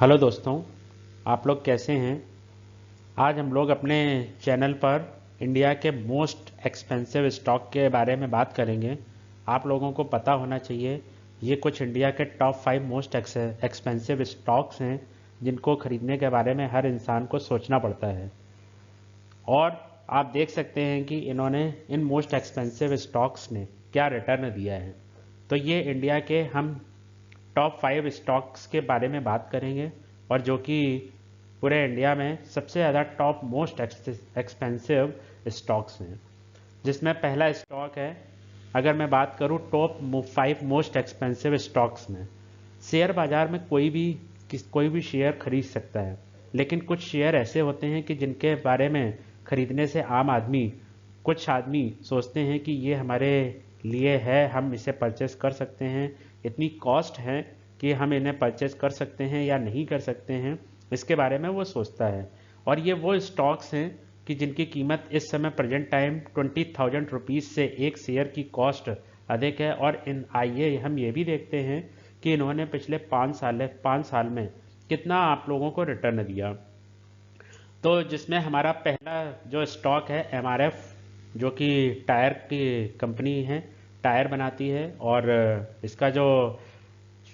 Hello दोस्तों, आप लोग कैसे हैं। आज हम लोग अपने चैनल पर इंडिया के मोस्ट एक्सपेंसिव स्टॉक के बारे में बात करेंगे। आप लोगों को पता होना चाहिए, ये कुछ इंडिया के टॉप 5 मोस्ट एक्सपेंसिव स्टॉक्स हैं जिनको खरीदने के बारे में हर इंसान को सोचना पड़ता है। और आप देख सकते हैं कि इन्होंने इन मोस्ट एक्सपेंसिव स्टॉक्स ने क्या रिटर्न दिया है। तो ये इंडिया के हम टॉप 5 स्टॉक्स के बारे में बात करेंगे, और जो कि पूरे इंडिया में सबसे ज़्यादा टॉप मोस्ट एक्सपेंसिव स्टॉक्स हैं। जिसमें पहला स्टॉक है, अगर मैं बात करूं टॉप 5 मोस्ट एक्सपेंसिव स्टॉक्स में। शेयर बाजार में कोई भी शेयर खरीद सकता है, लेकिन कुछ शेयर ऐसे होते हैं कि जिनके बारे में खरीदने से कुछ आदमी सोचते हैं कि ये हमारे लिए है, हम इसे परचेस कर सकते हैं, इतनी कॉस्ट है कि हम इन्हें परचेस कर सकते हैं या नहीं कर सकते हैं, इसके बारे में वो सोचता है। और ये वो स्टॉक्स हैं कि जिनकी कीमत इस समय प्रेजेंट टाइम 20,000 रुपीज़ से एक शेयर की कॉस्ट अधिक है। और आइए हम ये भी देखते हैं कि इन्होंने पिछले 5 साल में कितना आप लोगों को रिटर्न दिया। तो जिसमें हमारा पहला जो स्टॉक है एमआरएफ, जो कि टायर की कंपनी है, टायर बनाती है। और इसका जो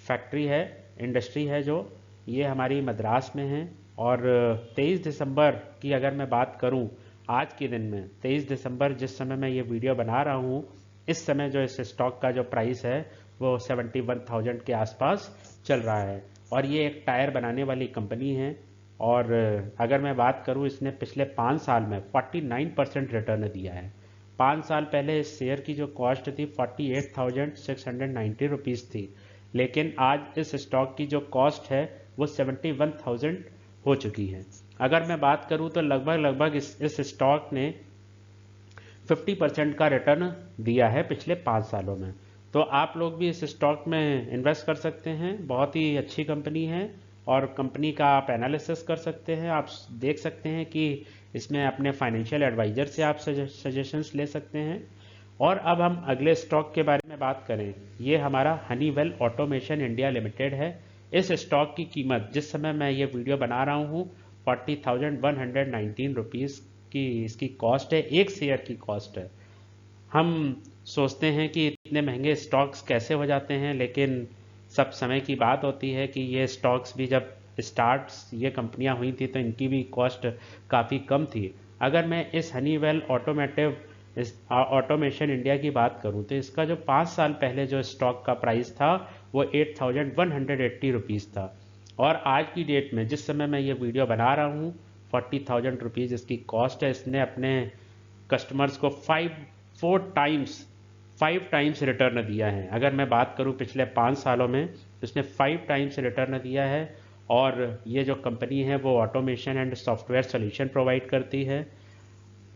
फैक्ट्री है, इंडस्ट्री है, जो ये हमारी मद्रास में है। और 23 दिसंबर की अगर मैं बात करूं, आज के दिन में 23 दिसंबर जिस समय मैं ये वीडियो बना रहा हूं, इस समय जो इस स्टॉक का जो प्राइस है वो 71,000 के आसपास चल रहा है। और ये एक टायर बनाने वाली कंपनी है। और अगर मैं बात करूं, इसने पिछले 5 साल में 49% रिटर्न दिया है। 5 साल पहले इस शेयर की जो कॉस्ट थी 48,690 रुपीज़ थी, लेकिन आज इस स्टॉक की जो कॉस्ट है वो 71,000 हो चुकी है। अगर मैं बात करूं तो लगभग इस स्टॉक ने 50% का रिटर्न दिया है पिछले 5 सालों में। तो आप लोग भी इस स्टॉक में इन्वेस्ट कर सकते हैं, बहुत ही अच्छी कंपनी है। और कंपनी का आप एनालिसिस कर सकते हैं, आप देख सकते हैं कि इसमें अपने फाइनेंशियल एडवाइजर से आप सजेशंस ले सकते हैं। और अब हम अगले स्टॉक के बारे में बात करें, ये हमारा हनीवेल ऑटोमेशन इंडिया लिमिटेड है। इस स्टॉक की कीमत जिस समय मैं ये वीडियो बना रहा हूँ 40,119 रुपीज़ की इसकी कॉस्ट है, एक शेयर की कॉस्ट है। हम सोचते हैं कि इतने महंगे स्टॉक्स कैसे हो जाते हैं, लेकिन सब समय की बात होती है कि ये स्टॉक्स भी जब स्टार्ट्स ये कंपनियां हुई थी तो इनकी भी कॉस्ट काफ़ी कम थी। अगर मैं इस हनीवेल ऑटोमेशन इंडिया की बात करूं तो इसका जो 5 साल पहले जो स्टॉक का प्राइस था वो 8,180 रुपीज़ था। और आज की डेट में जिस समय मैं ये वीडियो बना रहा हूँ 40,000 रुपीज़ इसकी कॉस्ट है। इसने अपने कस्टमर्स को 5 टाइम्स रिटर्न दिया है। अगर मैं बात करूं पिछले 5 सालों में तो इसने 5 टाइम्स रिटर्न दिया है। और ये जो कंपनी है वो automation and software solution provide करती है।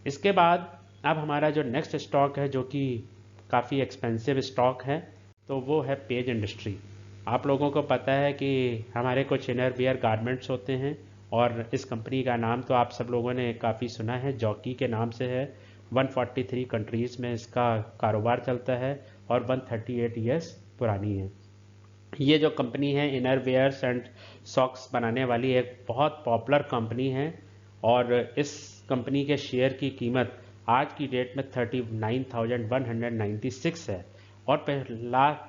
इसके बाद अब हमारा जो नेक्स्ट स्टॉक है, जो कि काफ़ी एक्सपेंसिव स्टॉक है, तो वो है पेज इंडस्ट्री। आप लोगों को पता है कि हमारे कुछ इनर वियर गारमेंट्स होते हैं, और इस कंपनी का नाम तो आप सब लोगों ने काफ़ी सुना है, जॉकी के नाम से है। 143 कंट्रीज़ में इसका कारोबार चलता है और 138 ईयर्स पुरानी है। ये जो कंपनी है इनर वेयर्स एंड सॉक्स बनाने वाली एक बहुत पॉपुलर कंपनी है। और इस कंपनी के शेयर की कीमत आज की डेट में 39,196 है। और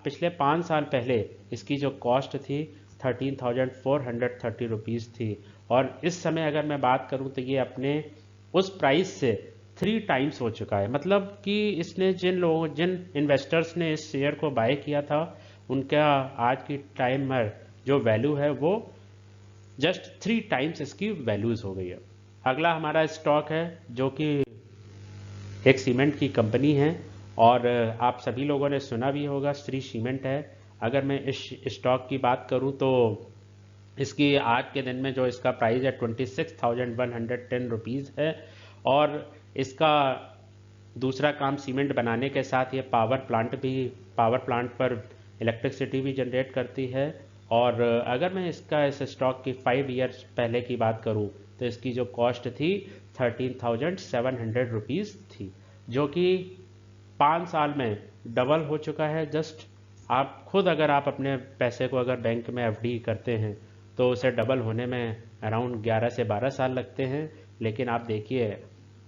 पिछले 5 साल पहले इसकी जो कॉस्ट थी 13,430 रुपीज़ थी। और इस समय अगर मैं बात करूं तो ये अपने उस प्राइस से 3 टाइम्स हो चुका है। मतलब कि इसने जिन इन्वेस्टर्स ने इस शेयर को बाय किया था, उनका आज की टाइम में जो वैल्यू है वो जस्ट 3 टाइम्स इसकी वैल्यूज हो गई है। अगला हमारा स्टॉक है जो कि एक सीमेंट की कंपनी है, और आप सभी लोगों ने सुना भी होगा, श्री सीमेंट है। अगर मैं इस स्टॉक की बात करूं तो इसकी आज के दिन में जो इसका प्राइस है 26,110 रुपीज़ है। और इसका दूसरा काम सीमेंट बनाने के साथ ये पावर प्लांट पर इलेक्ट्रिसिटी भी जनरेट करती है। और अगर मैं इस स्टॉक की 5 ईयर्स पहले की बात करूं तो इसकी जो कॉस्ट थी 13,700 रुपीज़ थी, जो कि 5 साल में डबल हो चुका है। जस्ट आप खुद अगर आप अपने पैसे को अगर बैंक में एफडी करते हैं तो उसे डबल होने में अराउंड 11 से 12 साल लगते हैं। लेकिन आप देखिए,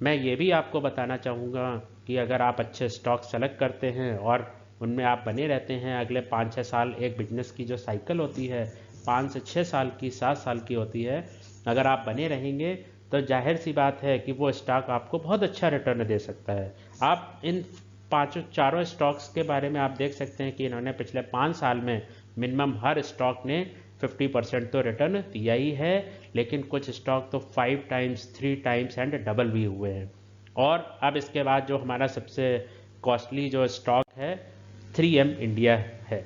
मैं ये भी आपको बताना चाहूँगा कि अगर आप अच्छे स्टॉक सेलेक्ट करते हैं और उनमें आप बने रहते हैं, अगले 5-6 साल, एक बिजनेस की जो साइकिल होती है 5 से 6 साल की, 7 साल की होती है, अगर आप बने रहेंगे तो जाहिर सी बात है कि वो स्टॉक आपको बहुत अच्छा रिटर्न दे सकता है। आप इन चारों स्टॉक्स के बारे में आप देख सकते हैं कि इन्होंने पिछले 5 साल में मिनिमम हर स्टॉक ने 50% तो रिटर्न दिया ही है, लेकिन कुछ स्टॉक तो 5 टाइम्स, 3 टाइम्स एंड डबल भी हुए हैं। और अब इसके बाद जो हमारा सबसे कॉस्टली जो स्टॉक है 3M इंडिया है।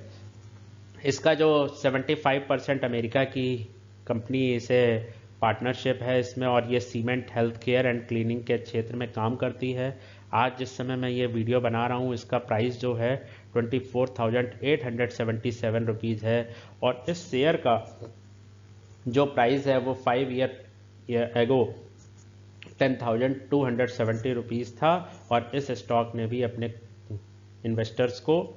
इसका जो 75% अमेरिका की कंपनी इसे पार्टनरशिप है इसमें, और ये cement, health care and cleaning के क्षेत्र में काम करती है। आज जिस समय मैं ये वीडियो बना रहा हूँ, इसका प्राइस जो है 24,877 रुपीज़ है, और इस शेयर का जो प्राइस है वो 5 ईयर एगो 10,270 रुपीज़ था, और इस स्टॉक ने भी अपने इन्वेस्टर्स को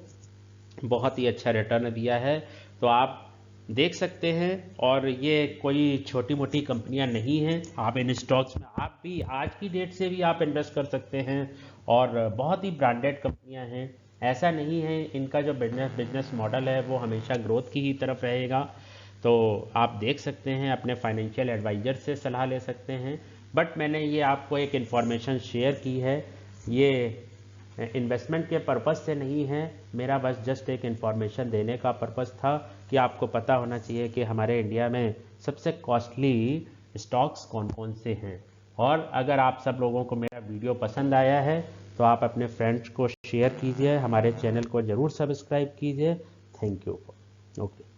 बहुत ही अच्छा रिटर्न दिया है। तो आप देख सकते हैं, और ये कोई छोटी मोटी कंपनियां नहीं हैं। आप इन स्टॉक्स में आप भी आज की डेट से भी आप इन्वेस्ट कर सकते हैं, और बहुत ही ब्रांडेड कंपनियां हैं। ऐसा नहीं है, इनका जो बिजनेस मॉडल है वो हमेशा ग्रोथ की ही तरफ रहेगा। तो आप देख सकते हैं, अपने फाइनेंशियल एडवाइज़र से सलाह ले सकते हैं। बट मैंने ये आपको एक इन्फॉर्मेशन शेयर की है, ये इन्वेस्टमेंट के पर्पज़ से नहीं है, मेरा बस जस्ट एक इन्फॉर्मेशन देने का पर्पज़ था कि आपको पता होना चाहिए कि हमारे इंडिया में सबसे कॉस्टली स्टॉक्स कौन कौन से हैं। और अगर आप सब लोगों को मेरा वीडियो पसंद आया है तो आप अपने फ्रेंड्स को शेयर कीजिए, हमारे चैनल को ज़रूर सब्सक्राइब कीजिए। Thank you. ओके।